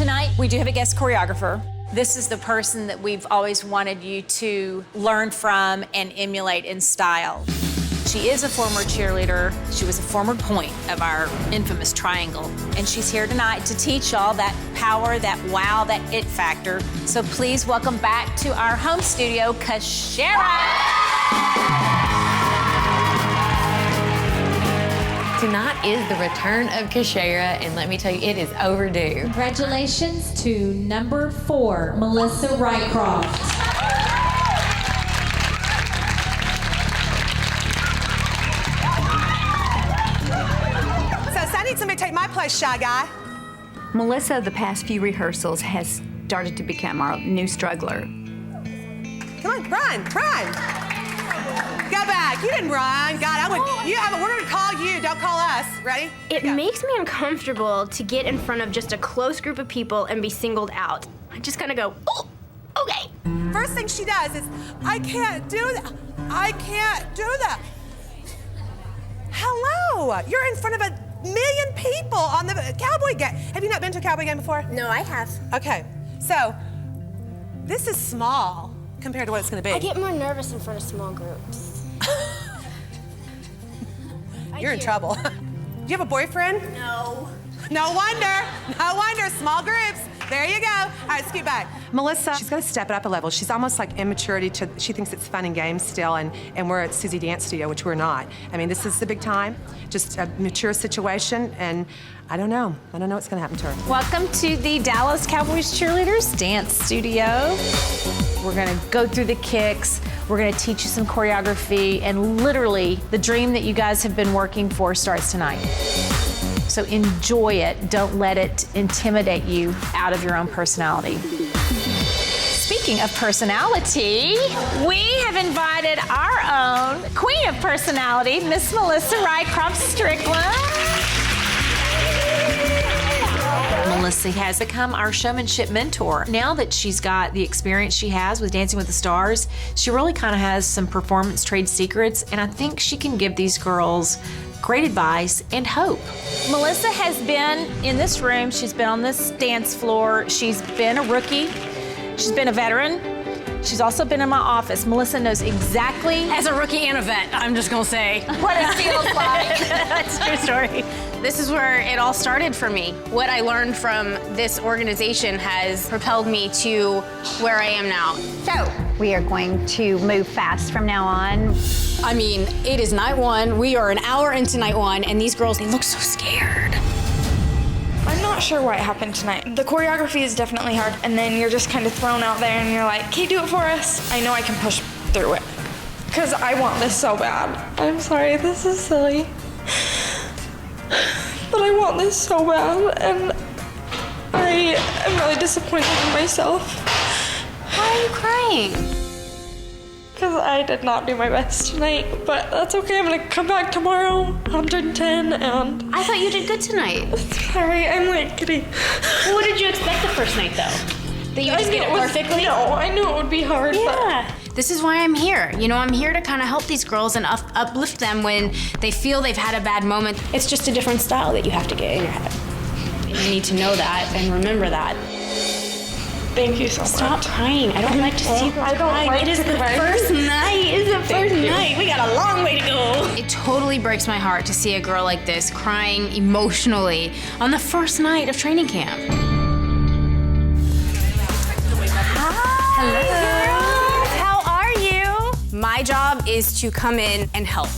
Tonight, we do have a guest choreographer. This is the person that we've always wanted you to learn from and emulate in style. She is a former cheerleader. She was a former point of our infamous triangle. And she's here tonight to teach y'all that power, that wow, that it factor. So please welcome back to our home studio, Kashera. Tonight is the return of Kashera, and let me tell you, it is overdue. Congratulations to number 4, Melissa Rycroft. So I need somebody to take my place, Shy Guy. Melissa, the past few rehearsals, has started to become our new struggler. Come on, run. Go back. You didn't run. God, we're gonna call you. Don't call us. Ready? It makes me uncomfortable to get in front of just a close group of people and be singled out. I just kind of go, oh, okay. First thing she does is, I can't do that. I can't do that. Hello. You're in front of 1 million people on the Cowboy game. Have you not been to a Cowboy game before? No, I have. Okay. So, this is small compared to what it's gonna be. I get more nervous in front of small groups. You're in trouble. Do you have a boyfriend? No. No wonder. Small groups. There you go. All right, scoot back. Melissa, she's gonna step it up a level. She's almost like immaturity she thinks it's fun and games still, and we're at Susie Dance Studio, which we're not. I mean, this is the big time, just a mature situation, and I don't know what's gonna happen to her. Welcome to the Dallas Cowboys Cheerleaders Dance Studio. We're gonna go through the kicks. We're gonna teach you some choreography, and literally, the dream that you guys have been working for starts tonight. So enjoy it. Don't let it intimidate you out of your own personality. Speaking of personality, we have invited our own queen of personality, Miss Melissa Rycroft Strickland. Melissa has become our showmanship mentor. Now that she's got the experience she has with Dancing with the Stars, she really kind of has some performance trade secrets, and I think she can give these girls great advice and hope. Melissa has been in this room, she's been on this dance floor, she's been a rookie, she's been a veteran, she's also been in my office. Melissa knows exactly, As a rookie and a vet, I'm just gonna say. what it feels like. That's a true story. This is where it all started for me. What I learned from this organization has propelled me to where I am now. So, we are going to move fast from now on. I mean, it is night one. We are an hour into night one, and these girls, they look so scared. I'm not sure what happened tonight. The choreography is definitely hard, and then you're just kind of thrown out there and you're like, can you do it for us? I know I can push through it, because I want this so bad. I'm sorry, this is silly, but I want this so bad, and I am really disappointed in myself. Why are you crying? Because I did not do my best tonight, but that's okay. I'm gonna come back tomorrow, 110, and I thought you did good tonight. sorry, I'm like kidding. What did you expect the first night, though? That you just get it perfectly? No, I knew it would be hard, Yeah. This is why I'm here. You know, I'm here to kind of help these girls and uplift them when they feel they've had a bad moment. It's just a different style that you have to get in your head. And you need to know that and remember that. Thank you so much. Stop crying. I don't like to see girls I don't crying. like It is to the cry. first night. It's the first you. night. We got a long way to go. It totally breaks my heart to see a girl like this crying emotionally on the first night of training camp. Hello. How are you? My job is to come in and help.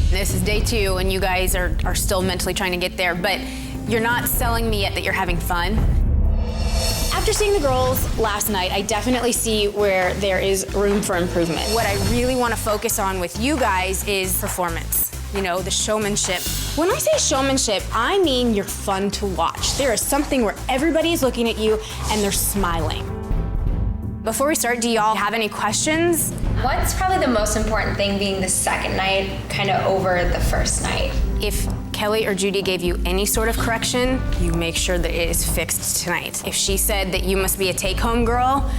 This is day 2, and you guys are still mentally trying to get there, but you're not selling me yet that you're having fun. After seeing the girls last night, I definitely see where there is room for improvement. What I really want to focus on with you guys is performance. You know, the showmanship. When I say showmanship, I mean you're fun to watch. There is something where everybody is looking at you and they're smiling. Before we start, do y'all have any questions? What's probably the most important thing being the second night kind of over the first night? If Kelly or Judy gave you any sort of correction, you make sure that it is fixed tonight. If she said that you must be a take-home girl,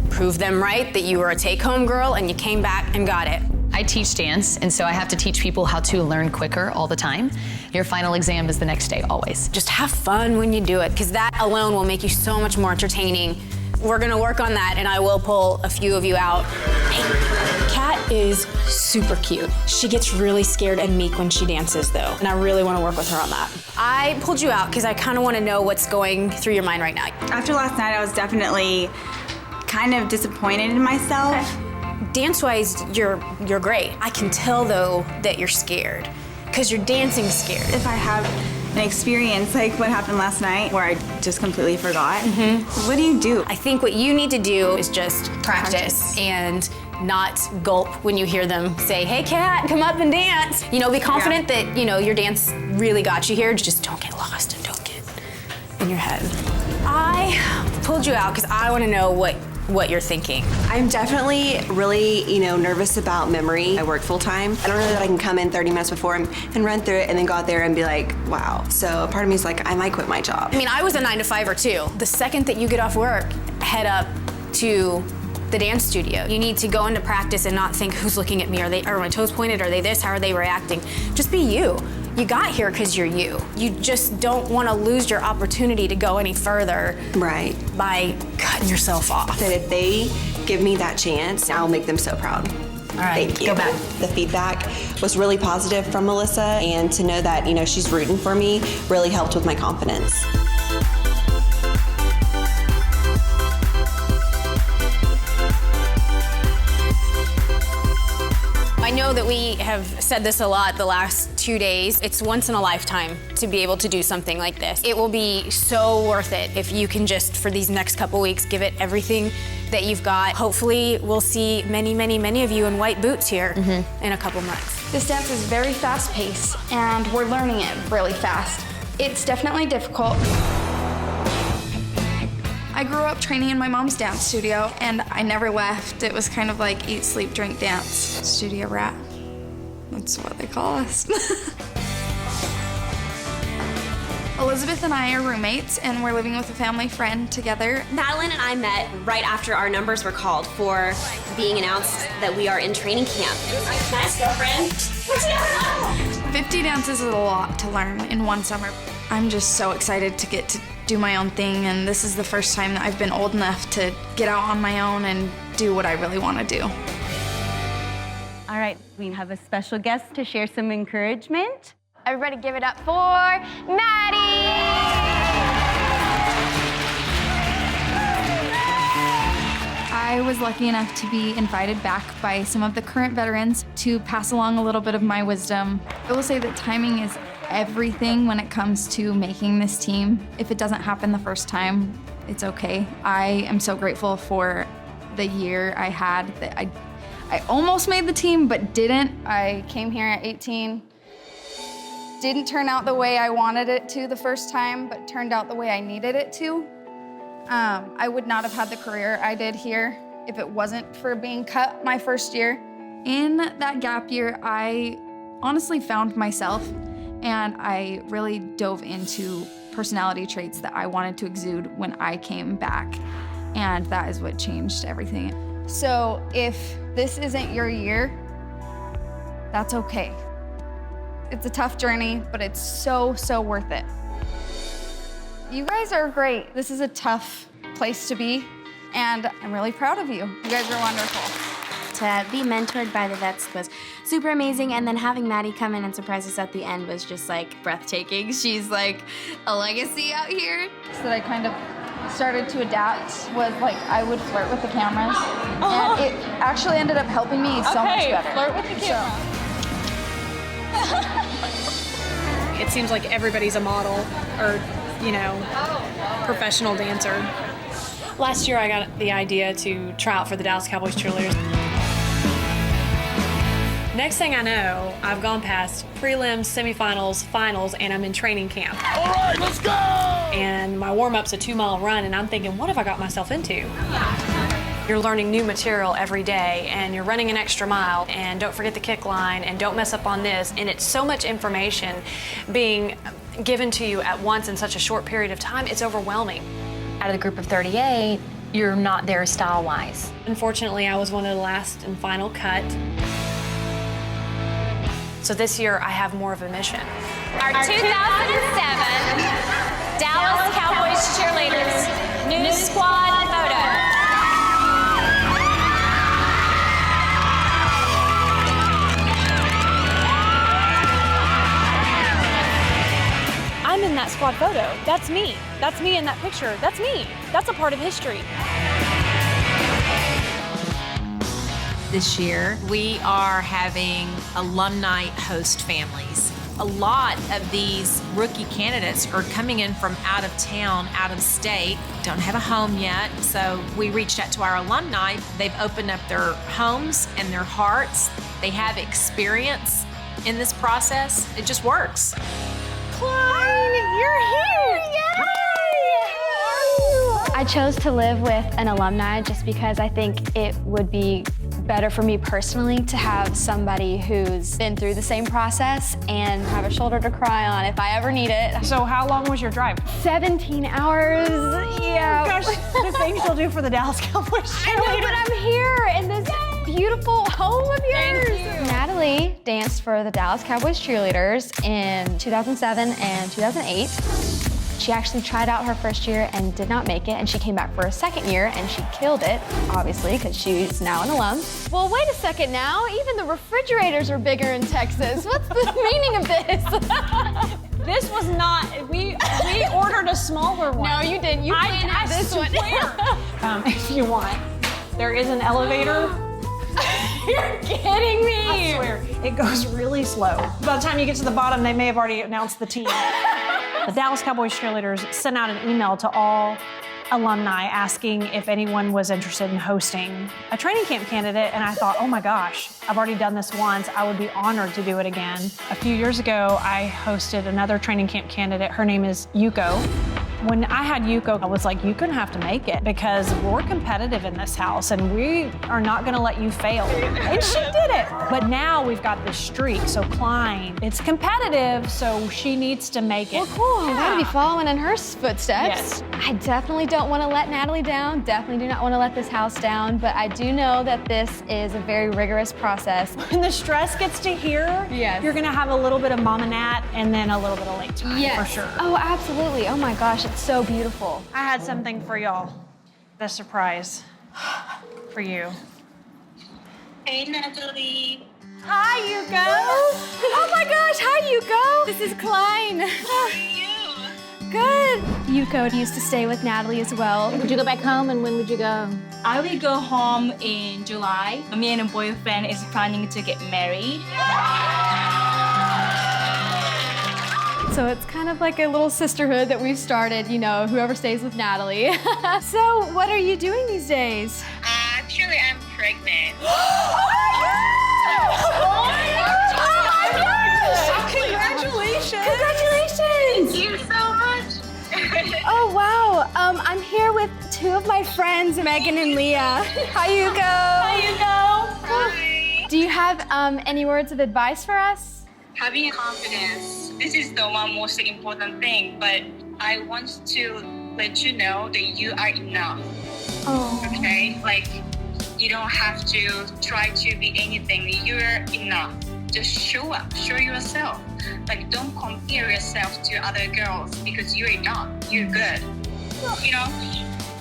prove them right that you were a take-home girl and you came back and got it. I teach dance, and so I have to teach people how to learn quicker all the time. Your final exam is the next day, always. Just have fun when you do it, because that alone will make you so much more entertaining. We're gonna work on that, and I will pull a few of you out. Hey, Kat is super cute. She gets really scared and meek when she dances, though, and I really wanna work with her on that. I pulled you out because I kinda wanna know what's going through your mind right now. After last night, I was definitely kind of disappointed in myself. Dance-wise, you're great. I can tell, though, that you're scared, because you're dancing scared. If I have an experience like what happened last night where I just completely forgot, what do you do? I think what you need to do is just practice and not gulp when you hear them say, hey, Kat, come up and dance. You know, be confident that, you know, your dance really got you here. Just don't get lost and don't get in your head. I pulled you out because I want to know what you're thinking. I'm definitely really, nervous about memory. I work full time. I don't know that I can come in 30 minutes before and run through it and then go out there and be like, wow. So part of me is like, I might quit my job. I mean, I was a 9-to-5er too. The second that you get off work, head up to the dance studio. You need to go into practice and not think, who's looking at me? Are my toes pointed? Are they this? How are they reacting? Just be you. You got here because you're you. You just don't want to lose your opportunity to go any further. Right. By cutting yourself off. That if they give me that chance, I'll make them so proud. All right, Thank you. go back. The feedback was really positive from Melissa, and to know that, she's rooting for me really helped with my confidence. I know that we have said this a lot the last 2 days. It's once in a lifetime to be able to do something like this. It will be so worth it if you can just, for these next couple weeks, give it everything that you've got. Hopefully, we'll see many, many, many of you in white boots here in a couple months. This dance is very fast-paced, and we're learning it really fast. It's definitely difficult. I grew up training in my mom's dance studio, and I never left. It was kind of like eat, sleep, drink, dance. Studio rat. That's what they call us. Elizabeth and I are roommates, and we're living with a family friend together. Madeline and I met right after our numbers were called for being announced that we are in training camp. Nice, girlfriend. 50 dances is a lot to learn in one summer. I'm just so excited to get to do my own thing, and this is the first time that I've been old enough to get out on my own and do what I really want to do. All right, we have a special guest to share some encouragement. Everybody give it up for Maddie! I was lucky enough to be invited back by some of the current veterans to pass along a little bit of my wisdom. I will say that timing is everything when it comes to making this team. If it doesn't happen the first time, it's okay. I am so grateful for the year I had that I almost made the team but didn't. I came here at 18. Didn't turn out the way I wanted it to the first time, but turned out the way I needed it to. I would not have had the career I did here if it wasn't for being cut my first year. In that gap year, I honestly found myself, and I really dove into personality traits that I wanted to exude when I came back, and that is what changed everything. So if this isn't your year, that's okay. It's a tough journey, but it's so, so worth it. You guys are great. This is a tough place to be, and I'm really proud of you. You guys are wonderful. To be mentored by the vets was super amazing, and then having Maddie come in and surprise us at the end was just like breathtaking. She's like a legacy out here. So that I kind of started to adapt was like I would flirt with the cameras, and it actually ended up helping me so much better. Flirt with the camera. It seems like everybody's a model or, professional dancer. Last year I got the idea to try out for the Dallas Cowboys cheerleaders. Next thing I know, I've gone past prelims, semifinals, finals, and I'm in training camp. All right, let's go! And my warm-up's a 2-mile run, and I'm thinking, what have I got myself into? You're learning new material every day, and you're running an extra mile, and don't forget the kick line, and don't mess up on this. And it's so much information being given to you at once in such a short period of time, it's overwhelming. Out of the group of 38, you're not there style-wise. Unfortunately, I was one of the last and final cut. So this year, I have more of a mission. Our 2007 Dallas Cowboys cheerleaders new squad photo. I'm in that squad photo. That's me. That's me in that picture. That's me. That's a part of history. This year, we are having alumni host families. A lot of these rookie candidates are coming in from out of town, out of state, don't have a home yet. So we reached out to our alumni. They've opened up their homes and their hearts. They have experience in this process. It just works. Klein, you're here! Yay! I chose to live with an alumni just because I think it would be better for me personally to have somebody who's been through the same process and have a shoulder to cry on if I ever need it. So how long was your drive? 17 hours, yeah. Gosh, the things you'll do for the Dallas Cowboys. I know, but I'm here in this beautiful home of yours. Thank you. Natalie danced for the Dallas Cowboys cheerleaders in 2007 and 2008. She actually tried out her first year and did not make it, and she came back for a second year and she killed it, obviously, because she's now an alum. Well, wait a second now. Even the refrigerators are bigger in Texas. What's the meaning of this? This was not, we ordered a smaller one. No, you didn't. You planned out this one. If you want, there is an elevator. You're kidding me. I swear, it goes really slow. By the time you get to the bottom, they may have already announced the team. The Dallas Cowboys cheerleaders sent out an email to all alumni asking if anyone was interested in hosting a training camp candidate, and I thought, oh my gosh, I've already done this once. I would be honored to do it again. A few years ago, I hosted another training camp candidate. Her name is Yuko. When I had Yuko, I was like, you're gonna have to make it because we're competitive in this house and we are not gonna let you fail. And she did it. But now we've got this streak, so Klein, it's competitive, so she needs to make it. Well, cool, I'm gonna be following in her footsteps. Yes. I definitely don't wanna let Natalie down, definitely do not wanna let this house down, but I do know that this is a very rigorous process. When the stress gets to here, yes, you're gonna have a little bit of Mama Nat and then a little bit of late time, yes, for sure. Oh, absolutely, oh my gosh, it's so beautiful. I had something for y'all, a surprise for you. Hey, Natalie. Hi, Yuko. Oh my gosh, hi, Yuko. This is Klein. How are you? Good. Yuko used to stay with Natalie as well. Would you go back home, and when would you go? I will go home in July. Me and a boyfriend is planning to get married. So it's kind of like a little sisterhood that we've started, you know, whoever stays with Natalie. So what are you doing these days? Actually, I'm pregnant. Congratulations! Congratulations! Thank you so much. Oh, wow. I'm here with two of my friends, Megan and Leah. Hi, Yuko. Hi, Yuko. Hi. Do you have any words of advice for us? Having confidence, this is the one most important thing, but I want to let you know that you are enough. Oh. Okay? Like, you don't have to try to be anything. You're enough. Just show up, show yourself. Like, don't compare yourself to other girls because you're enough. You're good. You know?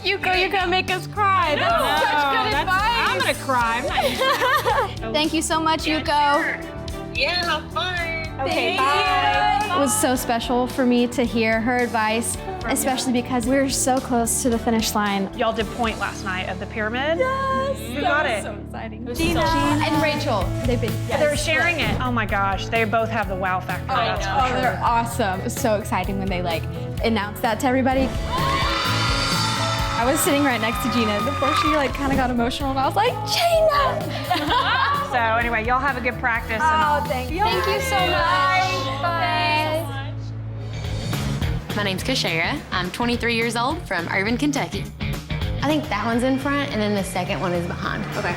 Yuko, you're gonna make us cry. That's such good advice. I'm gonna cry. I'm not Thank you so much, Yuko. Sure. Yeah, have fun. Okay, bye. It was so special for me to hear her advice, especially because we were so close to the finish line. Y'all did point last night at the pyramid. Yes! Who got it? So exciting. Gina and Rachel. They've been They're sharing it. Oh my gosh, they both have the wow factor. That's for sure. They're awesome. It was so exciting when they announced that to everybody. I was sitting right next to Gina before she kind of got emotional, and I was like, Gina! So anyway, y'all have a good practice. Thank you so much. Bye. My name's Kashara. I'm 23 years old from Irvine, Kentucky. I think that one's in front, and then the second one is behind. Okay.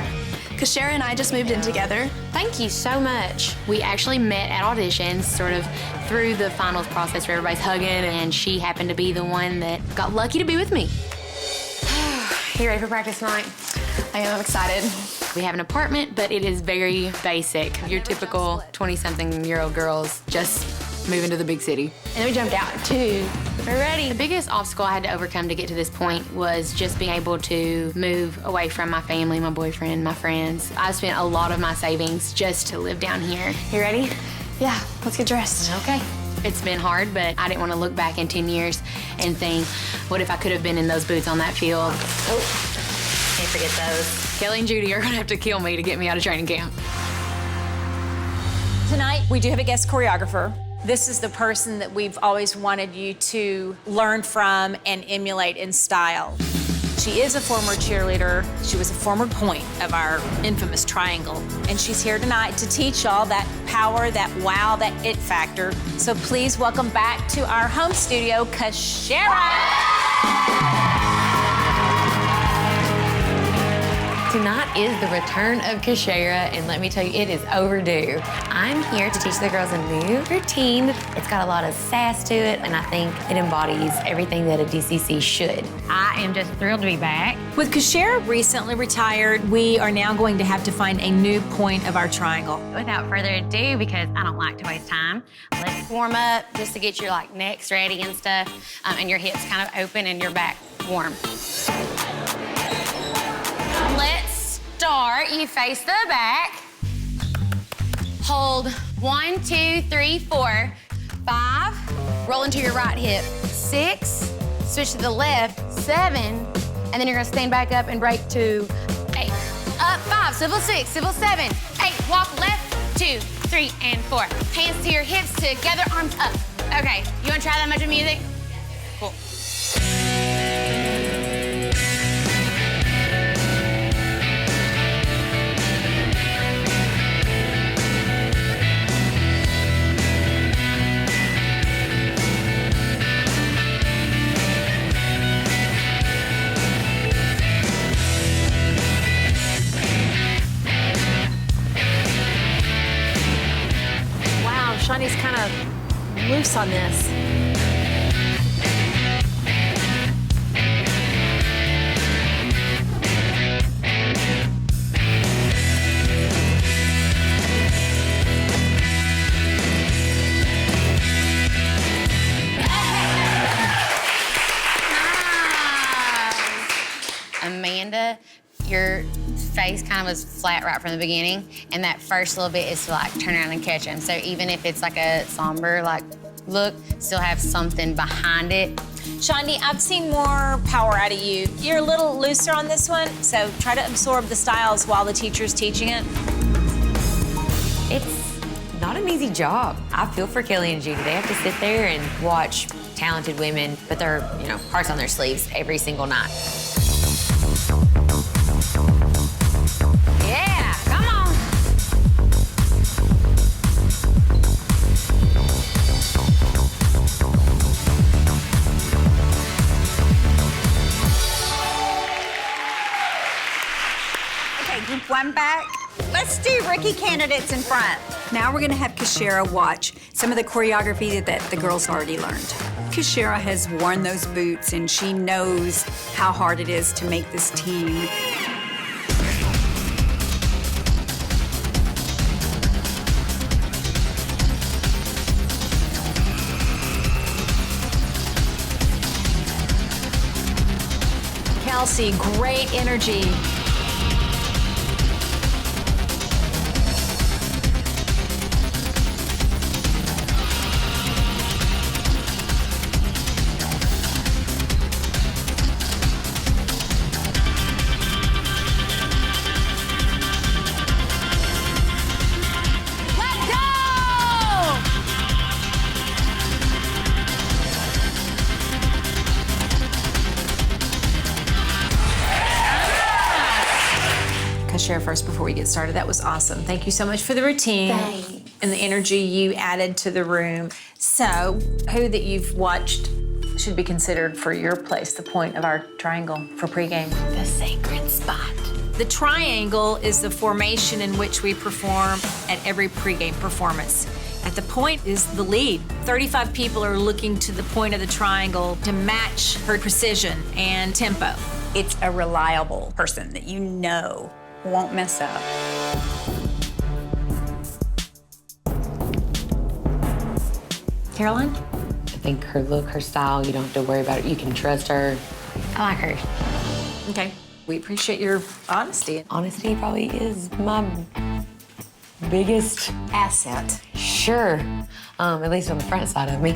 Kashara and I just moved in together. Thank you so much. We actually met at auditions, sort of through the finals process where everybody's hugging, and she happened to be the one that got lucky to be with me. You ready for practice tonight? I am excited. We have an apartment, but it is very basic. Your typical 20-something-year-old girls just moving to the big city. And then we jumped out too. We're ready. The biggest obstacle I had to overcome to get to this point was just being able to move away from my family, my boyfriend, my friends. I spent a lot of my savings just to live down here. You ready? Yeah, let's get dressed. Okay. It's been hard, but I didn't want to look back in 10 years and think, what if I could have been in those boots on that field? Oh, can't forget those. Kelly and Judy are gonna have to kill me to get me out of training camp. Tonight, we do have a guest choreographer. This is the person that we've always wanted you to learn from and emulate in style. She is a former cheerleader. She was a former point of our infamous triangle. And she's here tonight to teach y'all that power, that wow, that it factor. So please welcome back to our home studio, Kashera. Tonight is the return of Kashera, and let me tell you, it is overdue. I'm here to teach the girls a new routine. It's got a lot of sass to it, and I think it embodies everything that a DCC should. I am just thrilled to be back. With Kashera recently retired, we are now going to have to find a new point of our triangle. Without further ado, because I don't like to waste time, Let's warm up just to get your necks ready and stuff, and your hips kind of open and your back warm. Let's start. You face the back. Hold 1, 2, 3, 4, 5. Roll into your right hip. 6. Switch to the left. 7. And then you're gonna stand back up and break to 8. Up 5. Swivel 6. Swivel 7. 8. Walk left. 2, 3, and 4. Hands to your hips together. Arms up. Okay. You wanna try that much of music? Cool. Shawnee's kind of loose on this. Amanda, your face kind of was flat right from the beginning, and that first little bit is to turn around and catch them. So even if it's a somber look, still have something behind it. Shawnee, I've seen more power out of you. You're a little looser on this one, so try to absorb the styles while the teacher's teaching it. It's not an easy job. I feel for Kelly and Judy. They have to sit there and watch talented women put their, hearts on their sleeves every single night. Yeah, come on. Okay, group one back. Let's do rookie candidates in front. Now we're gonna have Kashera watch some of the choreography that the girls already learned. Kashera has worn those boots and she knows how hard it is to make this team. Kelsey, great energy. Share first before we get started. That was awesome. Thank you so much for the routine and the energy you added to the room. So, who that you've watched should be considered for your place, the point of our triangle for pregame? The sacred spot. The triangle is the formation in which we perform at every pregame performance. At the point is the lead. 35 people are looking to the point of the triangle to match her precision and tempo. It's a reliable person that you know won't mess up. Caroline? I think her look, her style, you don't have to worry about it. You can trust her. I like her. Okay. We appreciate your honesty. Honesty probably is my biggest asset. Sure. At least on the front side of me.